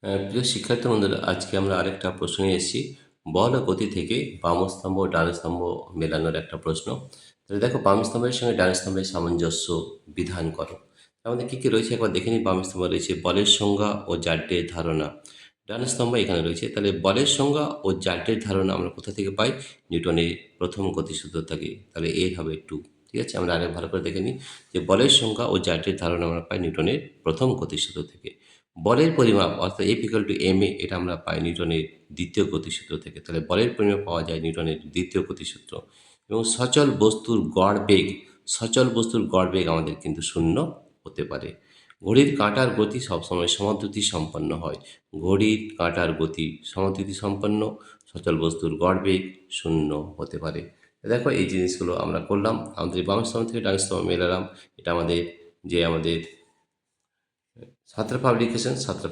প্রিয় শিক্ষার্থী বন্ধুরা, আজকে আমরা আরেকটা প্রশ্ন নিয়ে এসেছি। বল ও গতি থেকে বাম স্তম্ভ ও ডান স্তম্ভ মেলানোর একটা প্রশ্ন। তাহলে দেখো, বাম স্তম্ভের সঙ্গে ডান স্তম্ভের সামঞ্জস্য বিধান করো। তার মধ্যে কী কী রয়েছে একবার দেখে নিই। বাম স্তম্ভে রয়েছে বলের সংজ্ঞা ও জাড্যের ধারণা। ডান স্তম্ভ এখানে রয়েছে। তাহলে বলের সংজ্ঞা ও জাড্যের ধারণা আমরা কোথা থেকে পাই? নিউটনের প্রথম গতিসূত্র থেকে। তাহলে এ হবে 2। ঠিক আছে, আমরা আরেক ভালো করে দেখে নিই যে বলের সংজ্ঞা ও জাড্যের ধারণা আমরা পাই নিউটনের প্রথম গতিসূত্র থেকে। বলের পরিমাপ অর্থাৎ F = ma, এটা আমরা পাই নিউটনের দ্বিতীয় গতিসূত্র থেকে। তাহলে বলের পরিমাপ পাওয়া যায় নিউটনের দ্বিতীয় গতিসূত্র। এবং সচল বস্তুর গড় বেগ আমাদের কিন্তু শূন্য হতে পারে। ঘড়ির কাঁটার গতি সবসময় সমাদ্রুতি সম্পন্ন হয়। ঘড়ির কাঁটার গতি সমাদ্রুতি সম্পন্ন, সচল বস্তুর গড় বেগ শূন্য হতে পারে। দেখো, এই জিনিসগুলো আমরা করলাম। আমাদের বাম স্তম্ভ থেকে ডান স্তম্ভ মেলালাম। এটা আমাদের সাতটা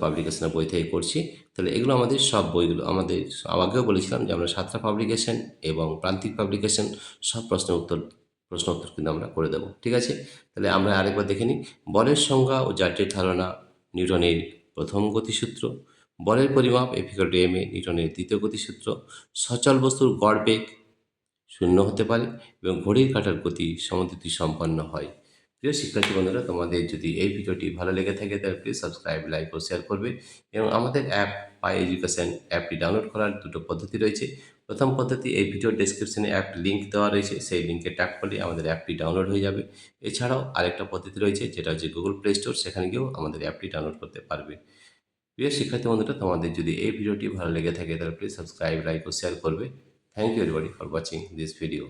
পাবলিকেশনের বই থেকে করছি। তাহলে এগুলো আমাদের সব বইগুলো আমাদের আগেও বলেছিলাম যে আমরা সাতটা পাবলিকেশন এবং প্রান্তিক পাবলিকেশন সব প্রশ্ন উত্তর কিন্তু আমরা করে দেবো। ঠিক আছে, তাহলে আমরা আরেকবার দেখে নিই। বলের সংজ্ঞা ও জাড্যের ধারণা নিউটনের প্রথম গতিসূত্র। বলের পরিমাপ F=ma, নিউটনের দ্বিতীয় গতিসূত্র। সচল বস্তুর গড় বেগ শূন্য হতে পারে এবং ঘড়ির কাঁটার গতি সমাদ্রুতি সম্পন্ন হয়। প্রিয় শিক্ষার্থী বন্ধুরা, তোমাদের যদি এই ভিডিওটি ভালো লেগে থাকে তাহলে প্লিজ সাবস্ক্রাইব, লাইক ও শেয়ার করবে। এবং আমাদের অ্যাপ পাই এডুকেশন অ্যাপটি ডাউনলোড করার দুটো পদ্ধতি রয়েছে। প্রথম পদ্ধতি, এই ভিডিওর ডেসক্রিপশনে অ্যাপ লিঙ্ক দেওয়া রয়েছে, সেই লিঙ্কে ট্যাপ করলে আমাদের অ্যাপটি ডাউনলোড হয়ে যাবে। এছাড়াও আরেকটা পদ্ধতি রয়েছে, যেটা হচ্ছে গুগল প্লে স্টোর, সেখানে গিয়েও আমাদের অ্যাপটি ডাউনলোড করতে পারবে। প্রিয় শিক্ষার্থী বন্ধুরা, তোমাদের যদি এই ভিডিওটি ভালো লেগে থাকে তাহলে প্লিজ সাবস্ক্রাইব, লাইক ও শেয়ার করবে। Thank you everybody for watching this video.